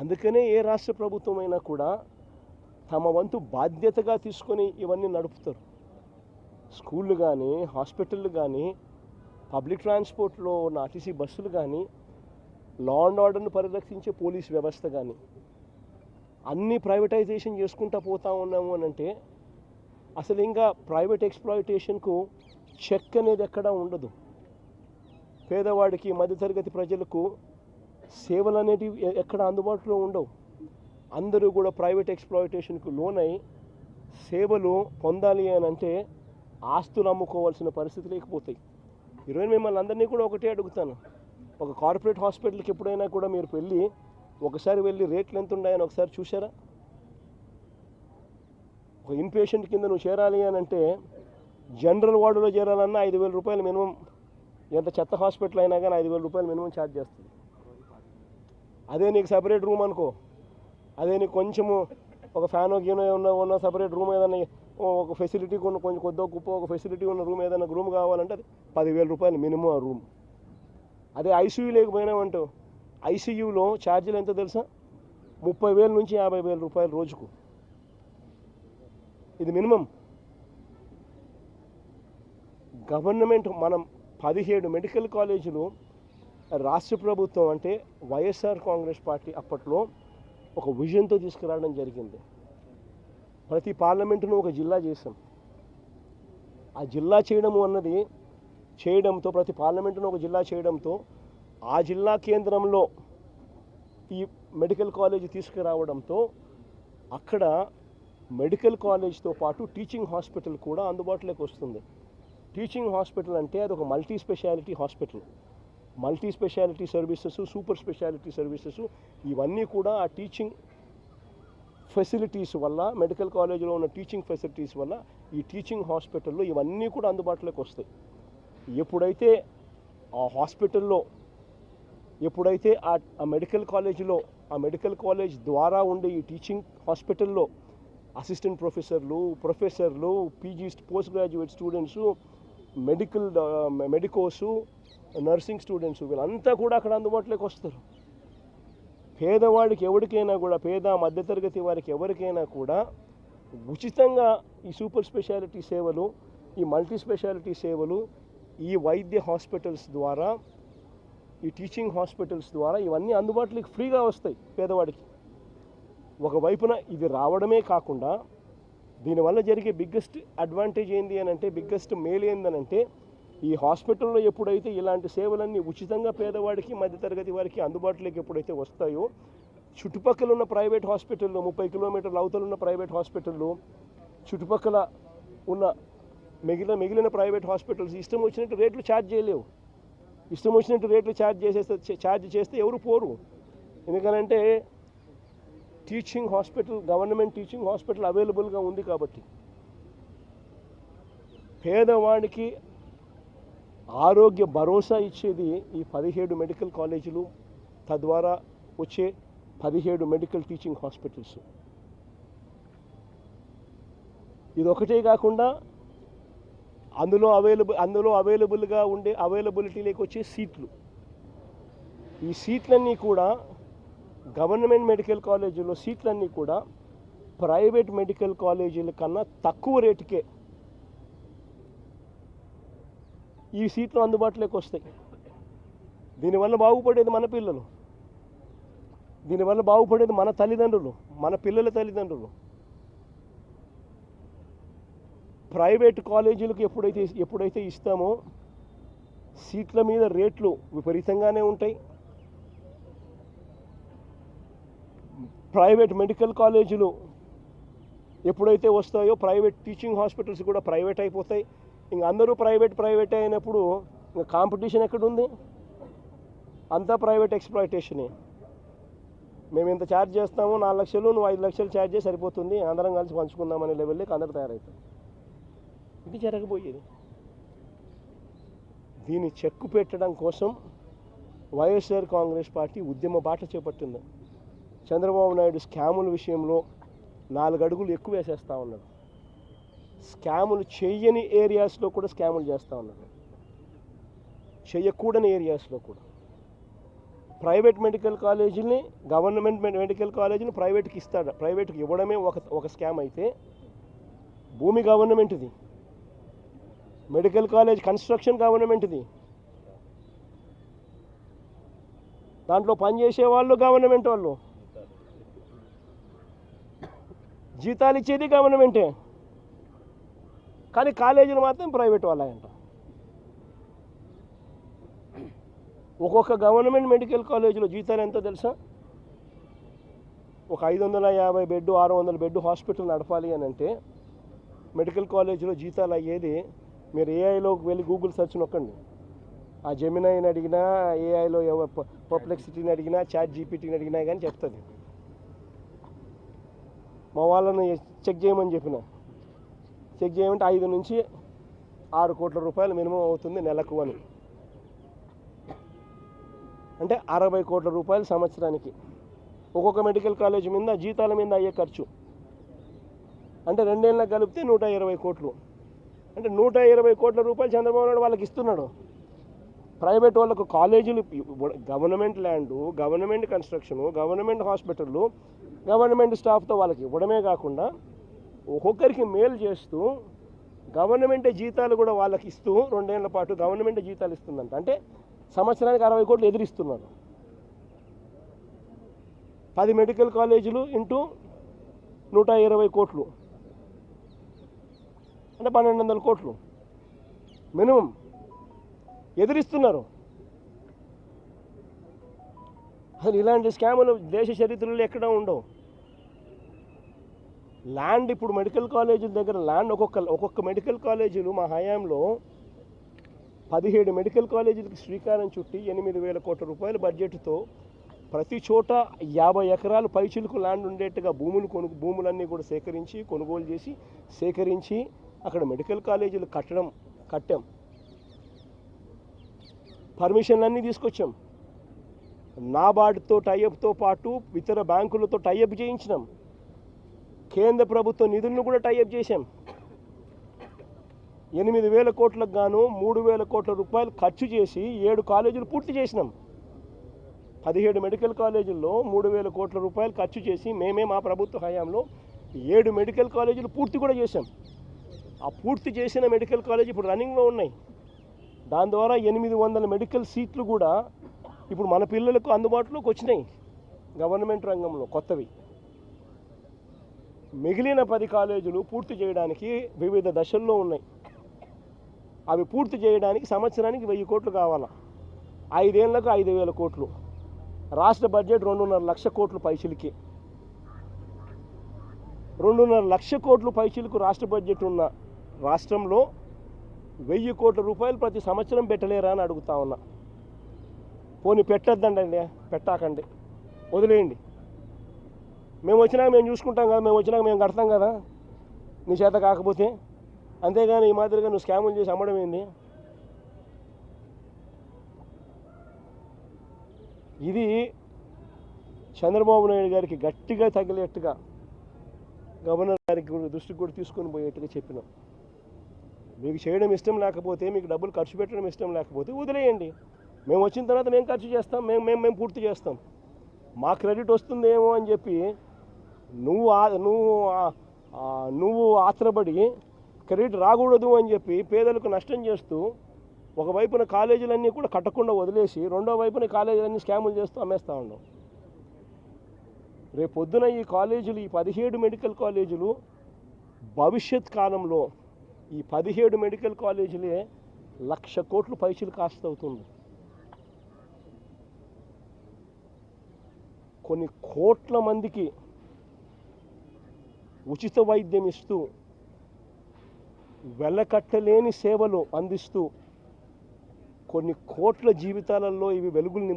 అందుకనే ఏ రాష్ట్ర ప్రభుత్వమైనా కూడా తమ వంతు బాధ్యతగా తీసుకొని ఇవన్నీ నడుపుతారు. స్కూళ్ళు కానీ, హాస్పిటళ్ళు కానీ, పబ్లిక్ ట్రాన్స్పోర్ట్లో ఉన్న ఆర్టీసీ బస్సులు కానీ, లా అండ్ ఆర్డర్ను పరిరక్షించే పోలీస్ వ్యవస్థ కానీ, అన్నీ ప్రైవేటైజేషన్ చేసుకుంటూ పోతా ఉన్నాము అని అంటే అసలు ఇంకా ప్రైవేట్ ఎక్స్ప్లాయిటేషన్కు చెక్ అనేది ఎక్కడా ఉండదు. పేదవాడికి, మధ్యతరగతి ప్రజలకు సేవలు అనేటివి ఎక్కడ అందుబాటులో ఉండవు. అందరూ కూడా ప్రైవేట్ ఎక్స్ప్లాయిటేషన్కు లోనై సేవలు పొందాలి అని అంటే ఆస్తులు అమ్ముకోవాల్సిన పరిస్థితి లేకపోతాయి. ఈరోజు మిమ్మల్ని అందరినీ కూడా ఒకటే అడుగుతాను, ఒక కార్పొరేట్ హాస్పిటల్కి ఎప్పుడైనా కూడా మీరు ఒకసారి వెళ్ళి రేట్లు ఎంత ఉన్నాయని ఒకసారి చూసారా? ఒక ఇన్పేషెంట్ కింద నువ్వు చేరాలి అని అంటే జనరల్ వార్డులో చేరాలన్నా 5,000 రూపాయలు మినిమం, ఎంత చెత్త హాస్పిటల్ అయినా కానీ 5,000 రూపాయలు మినిమం ఛార్జ్ చేస్తుంది. అదే నీకు సపరేట్ రూమ్ అనుకో, అదే నీకు కొంచెము ఒక ఫ్యాన్ గీనో ఉన్న సపరేట్ రూమ్ ఏదైనా ఒక ఫెసిలిటీ కొంచెం కొద్దో గొప్ప ఒక ఫెసిలిటీ ఉన్న రూమ్ ఏదైనా రూమ్ కావాలంటే అది 10,000 రూపాయలు మినిమం ఆ రూమ్. అదే ఐసీయూ లేకపోయినామంటూ ఐసీయూలో ఛార్జీలు ఎంత తెలుసా? 30,000 నుంచి 50,000 రూపాయలు రోజుకు. ఇది మినిమం. గవర్నమెంట్ మనం 17 మెడికల్ కాలేజీలు రాష్ట్ర ప్రభుత్వం అంటే వైఎస్ఆర్ కాంగ్రెస్ పార్టీ అప్పట్లో ఒక విజన్తో తీసుకురావడం జరిగింది. ప్రతి పార్లమెంటును ఒక జిల్లా చేసాం. ఆ జిల్లా చేయడంతో ప్రతి పార్లమెంటును ఒక జిల్లా చేయడంతో ఆ జిల్లా కేంద్రంలో ఈ మెడికల్ కాలేజ్ తీసుకురావడంతో అక్కడ మెడికల్ కాలేజ్తో పాటు టీచింగ్ హాస్పిటల్ కూడా అందుబాటులోకి వస్తుంది. టీచింగ్ హాస్పిటల్ అంటే అది ఒక multi speciality hospital. Multi speciality services, super speciality services ఇవన్నీ కూడా ఆ టీచింగ్ ఫెసిలిటీస్ వల్ల, మెడికల్ కాలేజీలో ఉన్న టీచింగ్ ఫెసిలిటీస్ వల్ల ఈ టీచింగ్ హాస్పిటల్లో ఇవన్నీ కూడా అందుబాటులోకి వస్తాయి. ఎప్పుడైతే ఆ హాస్పిటల్లో, ఎప్పుడైతే ఆ మెడికల్ కాలేజీలో, ఆ మెడికల్ కాలేజ్ ద్వారా ఉండే ఈ టీచింగ్ హాస్పిటల్లో అసిస్టెంట్ ప్రొఫెసర్లు, PG post graduate students, medicos, nursing students వీళ్ళంతా కూడా అక్కడ అందుబాటులోకి వస్తారు. పేదవాడికి ఎవరికైనా కూడా, పేద మధ్యతరగతి వారికి ఎవరికైనా కూడా ఉచితంగా ఈ సూపర్ స్పెషాలిటీ సేవలు, ఈ మల్టీ స్పెషాలిటీ సేవలు ఈ వైద్య హాస్పిటల్స్ ద్వారా, ఈ టీచింగ్ హాస్పిటల్స్ ద్వారా ఇవన్నీ అందుబాటులోకి ఫ్రీగా వస్తాయి పేదవాడికి. ఒకవైపున ఇది రావడమే కాకుండా దీనివల్ల జరిగే బిగ్గెస్ట్ అడ్వాంటేజ్ ఏంది అని అంటే, బిగ్గెస్ట్ మేలు ఏందనంటే, ఈ హాస్పిటల్లో ఎప్పుడైతే ఇలాంటి సేవలన్నీ ఉచితంగా పేదవాడికి, మధ్యతరగతి వారికి అందుబాటులోకి ఎప్పుడైతే వస్తాయో, చుట్టుపక్కల ఉన్న ప్రైవేట్ హాస్పిటల్లో, 30 కిలోమీటర్ల అవతల ఉన్న ప్రైవేట్ హాస్పిటల్లో, చుట్టుపక్కల ఉన్న మిగిలిన ప్రైవేట్ హాస్పిటల్స్ ఇష్టం వచ్చినట్టు రేట్లు ఛార్జ్ చేయలేవు. ఇష్టం వచ్చినట్టు రేట్లు ఛార్జ్ చేస్తే ఎవరు పోరు. ఎందుకనంటే teaching hospital, government teaching hospital అవైలబుల్గా ఉంది కాబట్టి. పేదవాడికి ఆరోగ్య భరోసా ఇచ్చేది ఈ 17 మెడికల్ కాలేజీలు, తద్వారా వచ్చే 17 మెడికల్ టీచింగ్ హాస్పిటల్స్. ఇదొకటే కాకుండా అందులో అవైలబుల్గా ఉండే అవైలబిలిటీలోకి వచ్చే సీట్లు, ఈ సీట్లన్నీ కూడా గవర్నమెంట్ మెడికల్ కాలేజీలో సీట్లన్నీ కూడా ప్రైవేట్ మెడికల్ కాలేజీల కన్నా తక్కువ రేటుకే ఈ సీట్లు అందుబాటులోకి వస్తాయి. దీనివల్ల బాగుపడేది మన పిల్లలు, దీనివల్ల బాగుపడేది మన తల్లిదండ్రులు, మన పిల్లల తల్లిదండ్రులు. ప్రైవేట్ కాలేజీలకు ఎప్పుడైతే ఇస్తామో సీట్ల మీద రేట్లు విపరీతంగానే ఉంటాయి. ప్రైవేట్ మెడికల్ కాలేజీలు ఎప్పుడైతే వస్తాయో ప్రైవేట్ టీచింగ్ హాస్పిటల్స్ కూడా ప్రైవేట్ అయిపోతాయి. ఇంక అందరూ ప్రైవేట్ అయినప్పుడు ఇంకా కాంపిటీషన్ ఎక్కడుంది? అంతా ప్రైవేట్ ఎక్స్ప్లాయిటేషనే. మేము ఇంత ఛార్జ్ చేస్తాము, 4 లక్షలు, నువ్వు 5 లక్షలు ఛార్జ్ చేసి సరిపోతుంది, అందరం కలిసి పంచుకుందామనే లెవెల్లోకి అందరూ తయారవుతారు. ఇది జరగబోయేది. దీన్ని చెక్కు పెట్టడం కోసం వైఎస్ఆర్ కాంగ్రెస్ పార్టీ ఉద్యమ బాట చేపట్టింది. చంద్రబాబు నాయుడు స్కాముల విషయంలో 4 అడుగులు ఎక్కువ వేసేస్తూ ఉన్నాడు. స్కాములు చేయని ఏరియాస్లో కూడా స్కాములు చేస్తూ ఉన్నాడు, చేయకూడని ఏరియాస్లో కూడా. ప్రైవేట్ మెడికల్ కాలేజీని గవర్నమెంట్ మెడికల్ కాలేజీని ప్రైవేట్కి ఇస్తాడు. ప్రైవేట్కి ఇవ్వడమే ఒక స్కామ్ అయితే, భూమి గవర్నమెంట్ది, మెడికల్ కాలేజ్ కన్స్ట్రక్షన్ గవర్నమెంట్ది, దాంట్లో పనిచేసే వాళ్ళు గవర్నమెంట్ వాళ్ళు, జీతాలు ఇచ్చేది గవర్నమెంటే, కానీ కాలేజీలు మాత్రం ప్రైవేట్ వాళ్ళంట. ఒక్కొక్క గవర్నమెంట్ మెడికల్ కాలేజీలో జీతాలు ఎంతో తెలుసా? ఒక 550 బెడ్ 600 బెడ్ హాస్పిటల్ నడపాలి అని అంటే మెడికల్ కాలేజీలో జీతాలు అయ్యేది, మీరు ఏఐలోకి వెళ్ళి గూగుల్ సెర్చ్ నొక్కండి, ఆ జెమినైని అడిగినా, ఏఐలో పర్ప్లెక్సిటీని అడిగినా, చాట్ జీపీటీని అడిగినా కానీ చెప్తుంది. మా వాళ్ళని చెక్ చేయమని చెప్పిన, చెక్ చేయమంటే 5 నుంచి 6 కోట్ల రూపాయలు మినిమం అవుతుంది నెలకు అని, అంటే 60 కోట్ల రూపాయలు సంవత్సరానికి ఒక్కొక్క మెడికల్ కాలేజ్ మీద జీతాల మీద అయ్యే ఖర్చు. అంటే 2 ఏళ్ళకి కలిపితే 120 కోట్లు. అంటే 120 కోట్ల రూపాయలు చంద్రబాబు నాయుడు వాళ్ళకి ఇస్తున్నాడు. ప్రైవేట్ వాళ్ళకు కాలేజీలు, government land, government construction, government హాస్పిటళ్ళు, గవర్నమెంట్ స్టాఫ్తో వాళ్ళకి ఇవ్వడమే కాకుండా ఒక్కొక్కరికి మేలు చేస్తూ గవర్నమెంటే జీతాలు కూడా వాళ్ళకి ఇస్తూ 2 ఏళ్ల పాటు గవర్నమెంటే జీతాలు ఇస్తుందంట. అంటే సంవత్సరానికి 60 కోట్లు ఎదురిస్తున్నారు. 10 మెడికల్ కాలేజీలు ఇంటూ 120 కోట్లు అంటే 1200 కోట్లు మినిమం ఎదురిస్తున్నారు. అసలు ఇలాంటి స్కాములు దేశ చరిత్రలో ఎక్కడా ఉండవు. ల్యాండ్, ఇప్పుడు మెడికల్ కాలేజీల దగ్గర ల్యాండ్ ఒక్కొక్క మెడికల్ కాలేజీలు మా హయాంలో 17 మెడికల్ కాలేజీలకు శ్రీకారం చుట్టి 8,000 కోట్ల రూపాయల బడ్జెట్తో ప్రతి చోట 50 ఎకరాలు పైచిలుకు ల్యాండ్ ఉండేట్టుగా భూములన్నీ కూడా కొనుగోలు చేసి సేకరించి అక్కడ మెడికల్ కాలేజీలు కట్టాం. పర్మిషన్లన్నీ తీసుకొచ్చాం. నాబార్డ్తో టైఅప్తో పాటు ఇతర బ్యాంకులతో టైఅప్ చేయించినాం. కేంద్ర ప్రభుత్వ నిధులను కూడా టైఅప్ చేశాం. 8,000 కోట్లకు గాను 3,000 కోట్ల రూపాయలు ఖర్చు చేసి 7 కాలేజీలు పూర్తి చేసినాం. 17 మెడికల్ కాలేజీల్లో 3,000 కోట్ల రూపాయలు ఖర్చు చేసి మేమే మా ప్రభుత్వ హయాంలో 7 మెడికల్ కాలేజీలు పూర్తి కూడా చేశాం. ఆ పూర్తి చేసిన మెడికల్ కాలేజీ ఇప్పుడు రన్నింగ్లో ఉన్నాయి. దాని ద్వారా 800 మెడికల్ సీట్లు కూడా ఇప్పుడు మన పిల్లలకు అందుబాటులోకి వచ్చినాయి గవర్నమెంట్ రంగంలో కొత్తవి. మిగిలిన 10 కాలేజీలు పూర్తి చేయడానికి వివిధ దశల్లో ఉన్నాయి. అవి పూర్తి చేయడానికి సంవత్సరానికి 1000 కోట్లు కావాలా, 5 ఏళ్లకు 5,000 కోట్లు. రాష్ట్ర బడ్జెట్ 2.5 లక్ష కోట్లు పైచిలికి. 2.5 లక్ష కోట్లు పైచిలకు రాష్ట్ర బడ్జెట్ ఉన్న రాష్ట్రంలో 1000 కోట్ల రూపాయలు ప్రతి సంవత్సరం పెట్టలేరా అని అడుగుతా ఉన్నా. పోనీ పెట్టద్దండి, పెట్టాకండి, వదిలేయండి. మేము వచ్చినాక మేము చూసుకుంటాం కదా, మేము వచ్చినాక మేము కడతాం కదా నీ చేత కాకపోతే. అంతేగాని ఈ మాదిరిగా నువ్వు స్కాములు చేసి అమ్మడం ఏంది? ఇది చంద్రబాబు నాయుడు గారికి గట్టిగా తగిలేట్టుగా గవర్నర్ గారికి దృష్టికి కూడా తీసుకొని పోయేట్టుగా చెప్పినాం. మీకు చేయడం ఇష్టం లేకపోతే, మీకు డబ్బులు ఖర్చు పెట్టడం ఇష్టం లేకపోతే వదిలేయండి. మేము వచ్చిన తర్వాత మేము ఖర్చు చేస్తాం, మేము పూర్తి చేస్తాం. మా క్రెడిట్ వస్తుందేమో అని చెప్పి నువ్వు ఆత్రపడి క్రెడిట్ రాకూడదు అని చెప్పి పేదలకు నష్టం చేస్తూ ఒకవైపున కాలేజీలన్నీ కూడా కట్టకుండా వదిలేసి రెండో వైపున కాలేజీలన్నీ స్కాములు చేస్తూ అమ్మేస్తూ ఉన్నాం. రేపు పొద్దున ఈ కాలేజీలు, ఈ 17 మెడికల్ కాలేజీలు భవిష్యత్ కాలంలో ఈ 17 మెడికల్ కాలేజీలే 1,00,000 కోట్లు పైసలు కాస్ట్ అవుతుంది. కొన్ని కోట్ల మందికి ఉచిత వైద్యం ఇస్తూ వెలకట్టలేని సేవలు అందిస్తూ కొన్ని కోట్ల జీవితాలలో ఇవి వెలుగులు